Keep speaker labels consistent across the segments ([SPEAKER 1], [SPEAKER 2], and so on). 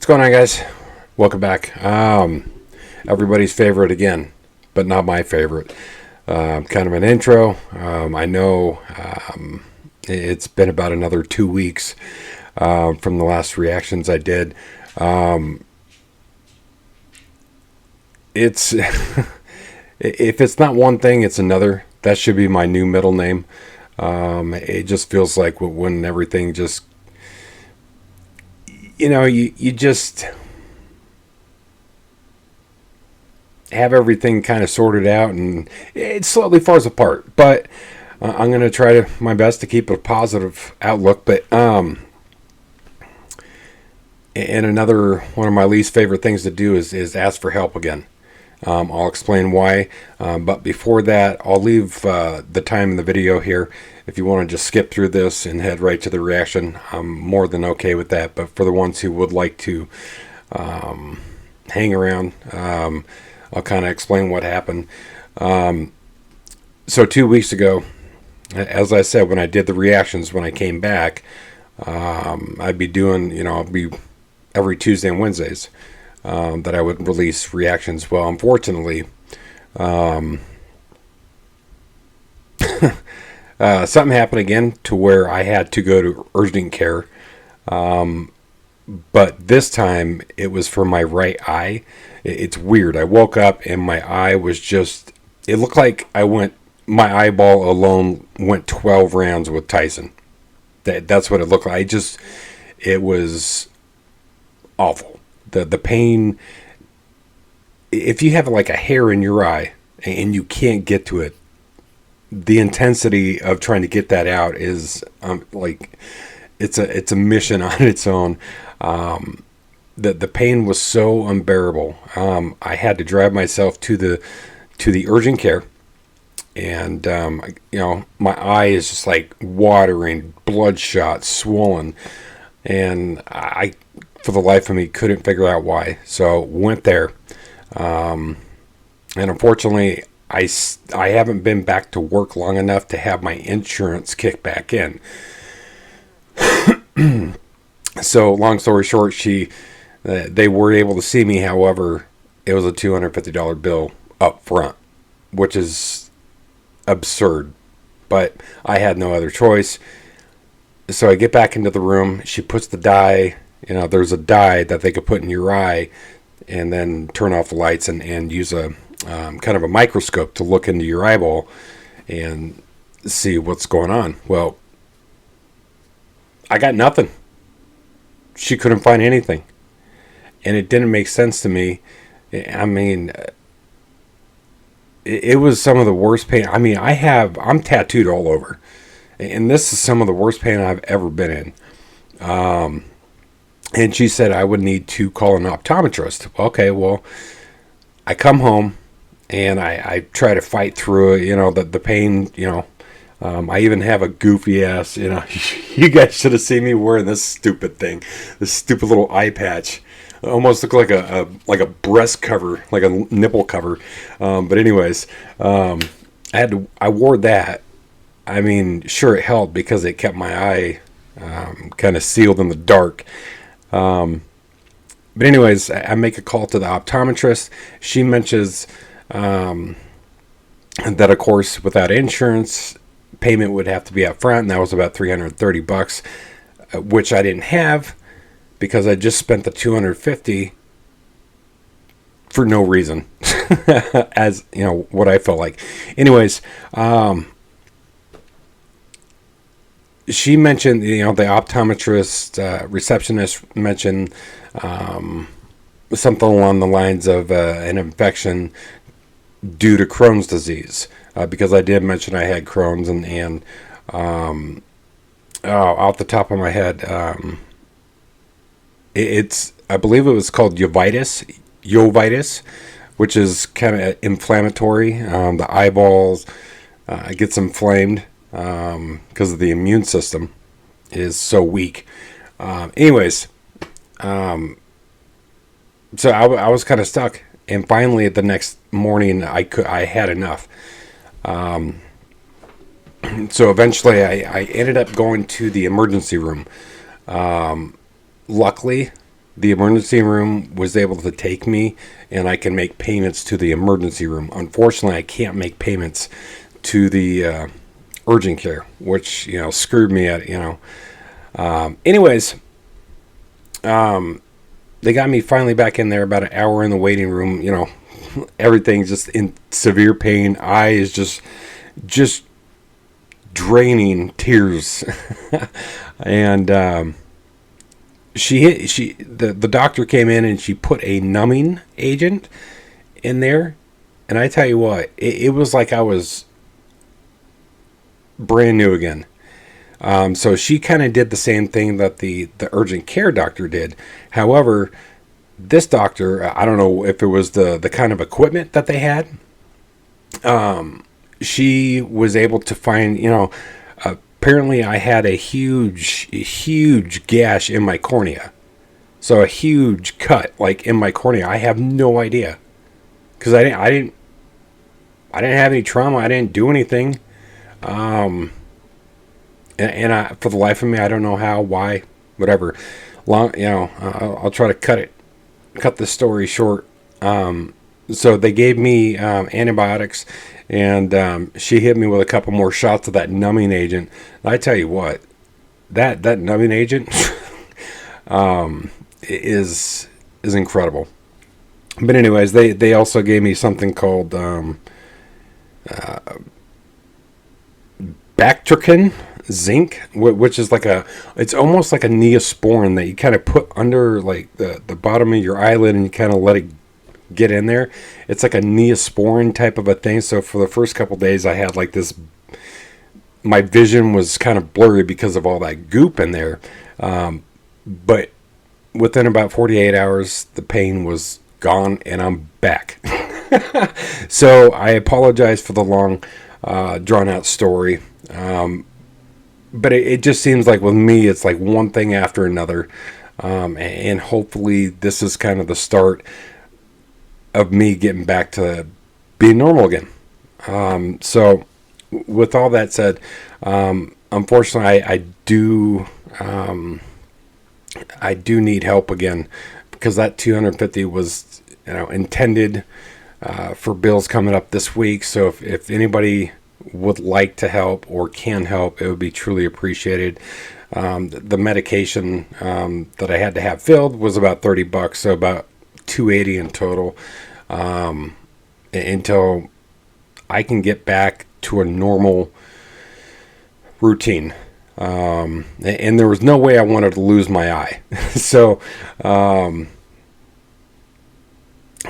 [SPEAKER 1] What's going on, guys? Welcome back. Everybody's favorite again, but not my favorite. Kind of an intro. I know it's been about another 2 weeks from the last reactions I did. It's if it's not one thing, it's another. That should be my new middle name. It just feels like when everything just, you just have everything kind of sorted out and it slowly falls apart. But I'm going to try my best to keep a positive outlook. But and another one of my least favorite things to do is ask for help again. I'll explain why. But before that, I'll leave the time in the video here. If you want to just skip through this and head right to the reaction, I'm more than okay with that. But for the ones who would like to hang around, I'll kind of explain what happened. So 2 weeks ago, as I said, when I did the reactions, when I came back, I'd be doing, I'll be every Tuesday and Wednesdays. That I would release reactions. Well, unfortunately, something happened again to where I had to go to urgent care. But this time it was for my right eye. It's weird. I woke up and my eye was just, it looked like my eyeball alone went 12 rounds with Tyson. That's what it looked like. It was awful. The pain, if you have like a hair in your eye and you can't get to it, the intensity of trying to get that out is like it's a mission on its own. The pain was so unbearable. I had to drive myself to the urgent care, and my eye is just like watering, bloodshot, swollen, and I, for the life of me, couldn't figure out why. So went there, and unfortunately, I haven't been back to work long enough to have my insurance kick back in. So long story short, they were able to see me. However, it was a $250 bill up front, which is absurd. But I had no other choice. So I get back into the room. She puts the dye. There's a dye that they could put in your eye and then turn off the lights and use a kind of a microscope to look into your eyeball and see what's going on. Well, I got nothing. She couldn't find anything. And it didn't make sense to me. I mean, it was some of the worst pain. I mean, I'm tattooed all over. And this is some of the worst pain I've ever been in. And she said I would need to call an optometrist. Okay, well, I come home and I try to fight through it, the pain, I even have a goofy ass, you guys should have seen me wearing this stupid thing, this stupid little eye patch. It almost looked like a breast cover, like a nipple cover. But anyways, I wore that. I mean, sure, it helped because it kept my eye kind of sealed in the dark. But anyways, I make a call to the optometrist. She mentions that, of course, without insurance, payment would have to be up front, and that was about $330, which I didn't have because I just spent the $250 for no reason, as what I felt like. Anyways, she mentioned, the optometrist receptionist mentioned something along the lines of an infection due to Crohn's disease, because I did mention I had Crohn's, and off the top of my head, I believe it was called uveitis, which is kind of inflammatory. The eyeballs gets inflamed because of the immune system is so weak. Anyways, so I was kind of stuck, and finally the next morning I had enough. So eventually I ended up going to the emergency room. Luckily, The emergency room was able to take me, and I can make payments to the emergency room. Unfortunately, I can't make payments to the urgent care, which screwed me at. Anyways, they got me finally back in there. About an hour in the waiting room. Everything's just in severe pain. Eye is just draining tears, and the doctor came in and she put a numbing agent in there, and I tell you what, it was like I was brand new again. So she kind of did the same thing that the urgent care doctor did. However, this doctor, I don't know if it was the kind of equipment that they had. She was able to find, apparently I had a huge gash in my cornea. So a huge cut, like in my cornea. I have no idea, because I didn't have any trauma. I didn't do anything. And for the life of me, I don't know how, why, whatever. I'll try to cut the story short. So they gave me antibiotics, and she hit me with a couple more shots of that numbing agent. I tell you what, that numbing agent is incredible. But anyways, they also gave me something called Bactrican zinc, which is it's almost like a Neosporin that you kind of put under like the bottom of your eyelid, and you kind of let it get in there. It's like a Neosporin type of a thing. So for the first couple days, I had like this. My vision was kind of blurry because of all that goop in there. But within about 48 hours, the pain was gone, and I'm back. So I apologize for the long, drawn out story. But it just seems like with me, it's like one thing after another. And hopefully this is kind of the start of me getting back to being normal again. So with all that said, unfortunately, I do need help again, because that 250 was intended for bills coming up this week. So if anybody would like to help or can help, it would be truly appreciated. The medication that I had to have filled was about $30, so about $280 in total, until I can get back to a normal routine. And there was no way I wanted to lose my eye. So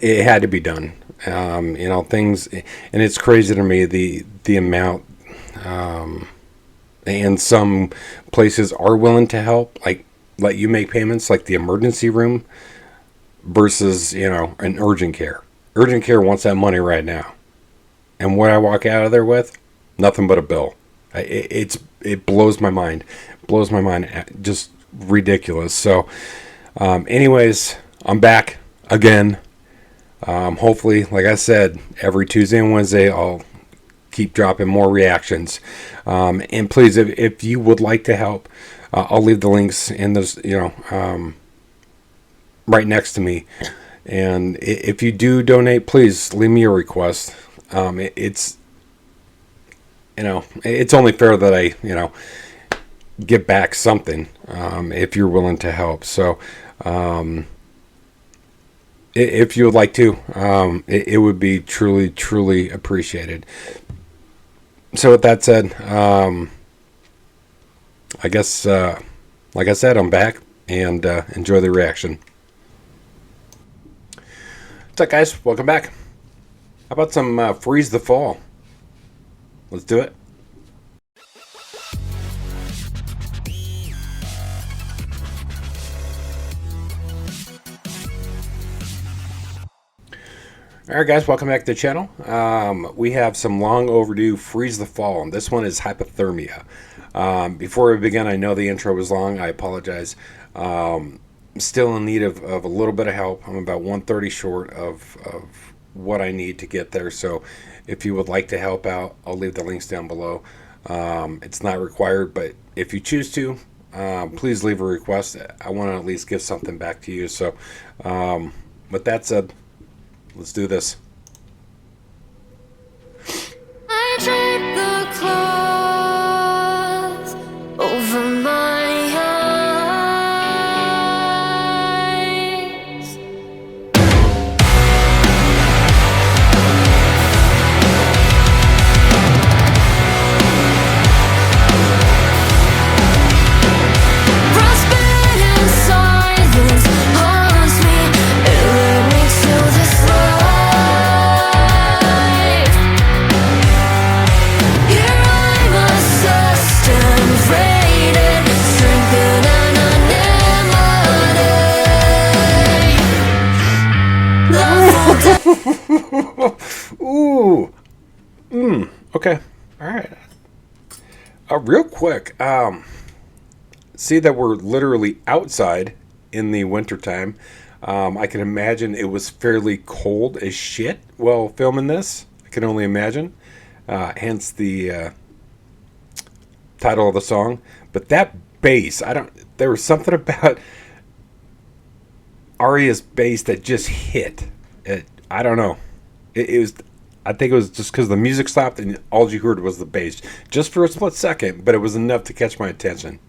[SPEAKER 1] it had to be done. Things, and it's crazy to me the amount, and some places are willing to help, like let you make payments, like the emergency room versus an urgent care. Urgent care wants that money right now, and what I walk out of there with, nothing but a bill. It blows my mind, just ridiculous. So, anyways, I'm back again. Hopefully, like I said, every Tuesday and Wednesday, I'll keep dropping more reactions. And please, if you would like to help, I'll leave the links in those, right next to me. And if you do donate, please leave me a request. It's only fair that I, give back something, if you're willing to help. So, if you would like to, it would be truly appreciated. So with that said, I guess, like I said, I'm back, and enjoy the reaction. What's up, guys? Welcome back. How about some Freeze the Fall? Let's do it. Alright, guys, welcome back to the channel. We have some long overdue Freeze the Fall, and this one is Hypothermia. Before we begin, I know the intro was long. I apologize. Still in need of a little bit of help. I'm about 130 short of what I need to get there. So if you would like to help out, I'll leave the links down below. It's not required, but if you choose to, please leave a request. I want to at least give something back to you. So, with that said, let's do this.
[SPEAKER 2] I drape the cloth over my eyes. Frostbite and silence haunts me. It led me to this life. Here I'm assessed and rated, strengthened and unlimited.
[SPEAKER 1] Ooh. Okay. All right. Real quick. See that we're literally outside in the wintertime. I can imagine it was fairly cold as shit while filming this. I can only imagine. Hence the title of the song. But that bass, there was something about Aria's bass that just hit. I don't know. It was. I think it was just because the music stopped and all you heard was the bass, just for a split second. But it was enough to catch my attention.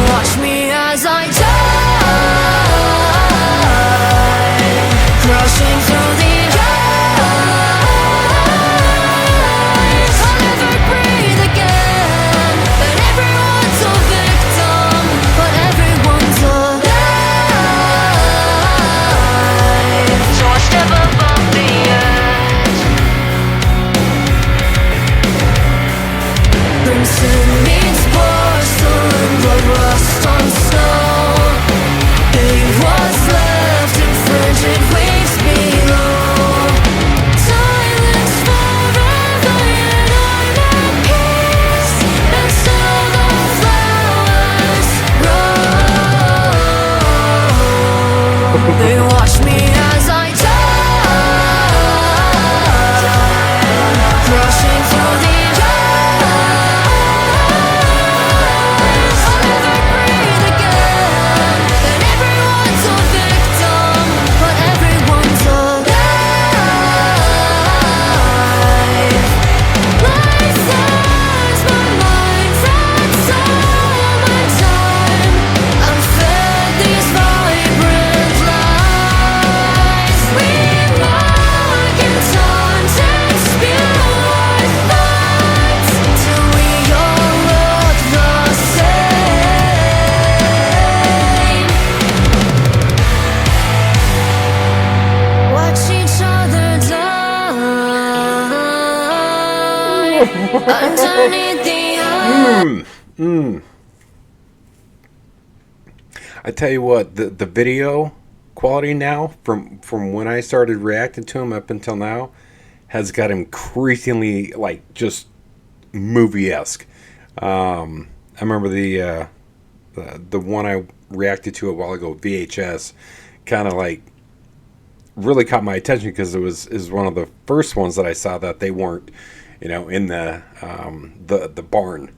[SPEAKER 2] Watch me as I die, crushing through the ice. I'll never breathe again, and everyone's a victim, but everyone's alive. So I step above the edge. Crimson meets porcelain, blood rust on snow. It was left in frigid waves below. Silence forever, and I'm at peace. And still the flowers grow. They watch me as I die, crushing through the ice. I'll never breathe again, and everyone's a victim, but everyone's alive. Life flies my mind, frets all my time. I'm fed these vibrant lies. We mark and taunt and spew our thoughts till we all look the same. Watch each other die underneath the eye.
[SPEAKER 1] I tell you what, the video quality now from when I started reacting to him up until now has got increasingly like just movie-esque. I remember the one I reacted to a while ago, VHS, kind of like really caught my attention because is one of the first ones that I saw that they weren't, in the barn.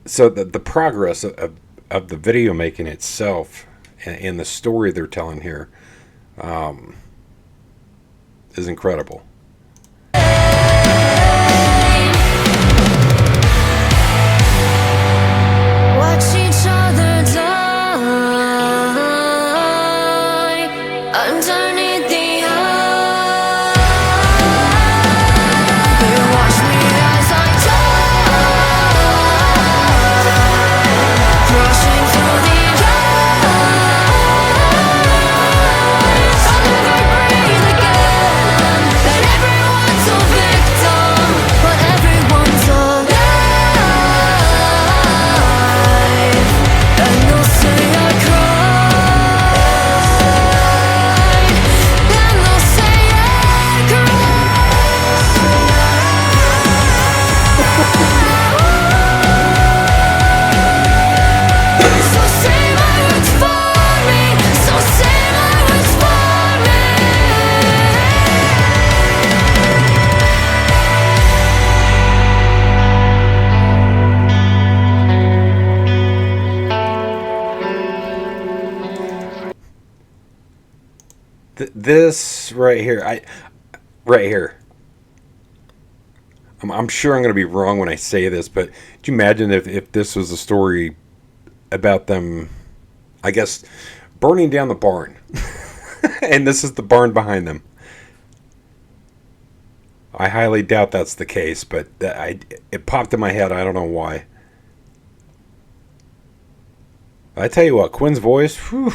[SPEAKER 1] So the progress of the video making itself and the story they're telling here is incredible.
[SPEAKER 2] Watch each other die underneath the eye. They watch me as I die, crushing through the ice. I'll never breathe again, and
[SPEAKER 1] this right here, right here. I'm sure I'm going to be wrong when I say this, but do you imagine if this was a story about them, I guess, burning down the barn, and this is the barn behind them? I highly doubt that's the case, but it popped in my head. I don't know why. I tell you what, Quinn's voice. Whew.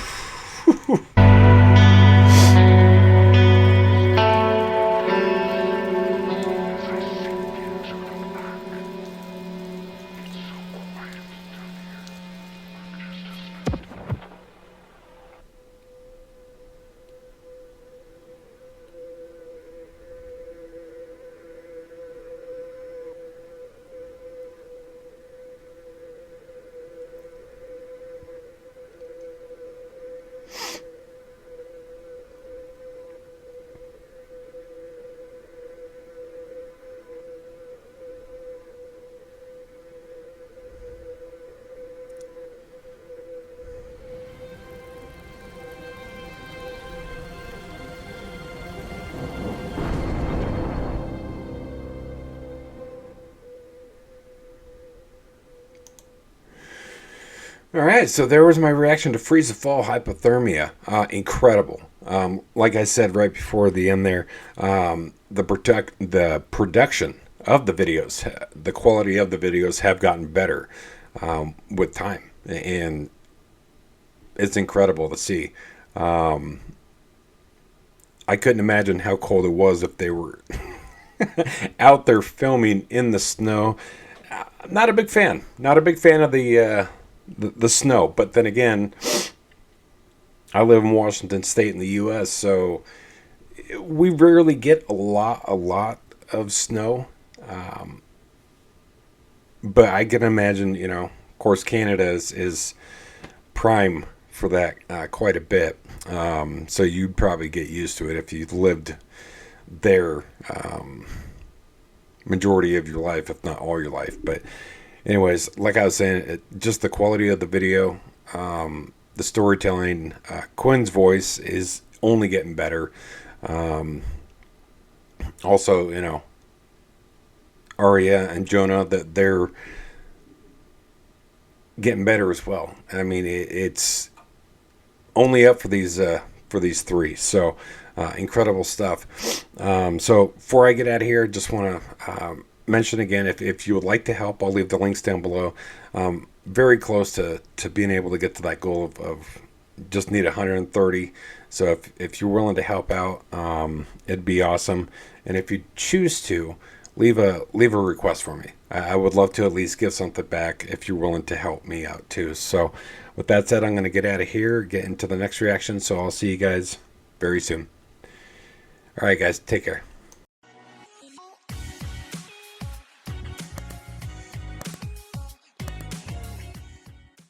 [SPEAKER 1] All right, so there was my reaction to Freeze the Fall Hypothermia. Incredible. Like I said right before the end there, the production of the videos, the quality of the videos have gotten better with time, and it's incredible to see. Um, I couldn't imagine how cold it was if they were out there filming in the snow. Not a big fan. Not a big fan of the snow. But then again, I live in Washington State in the U.S., so we rarely get a lot of snow. Um, but I can imagine, of course, Canada is prime for that quite a bit. So you'd probably get used to it if you've lived there majority of your life, if not all your life. But anyways, like I was saying, just the quality of the video, the storytelling, Quinn's voice is only getting better. Um, Also, Arya and Jonah, that they're getting better as well. I mean, it's only up for these three. So incredible stuff. So before I get out of here, just want to mention again, if you would like to help, I'll leave the links down below. Very close to being able to get to that goal of just need 130. So if you're willing to help out, it'd be awesome. And if you choose to, leave a request for me. I would love to at least give something back if you're willing to help me out too. So with that said, I'm going to get out of here, get into the next reaction. So I'll see you guys very soon. All right, guys, take care.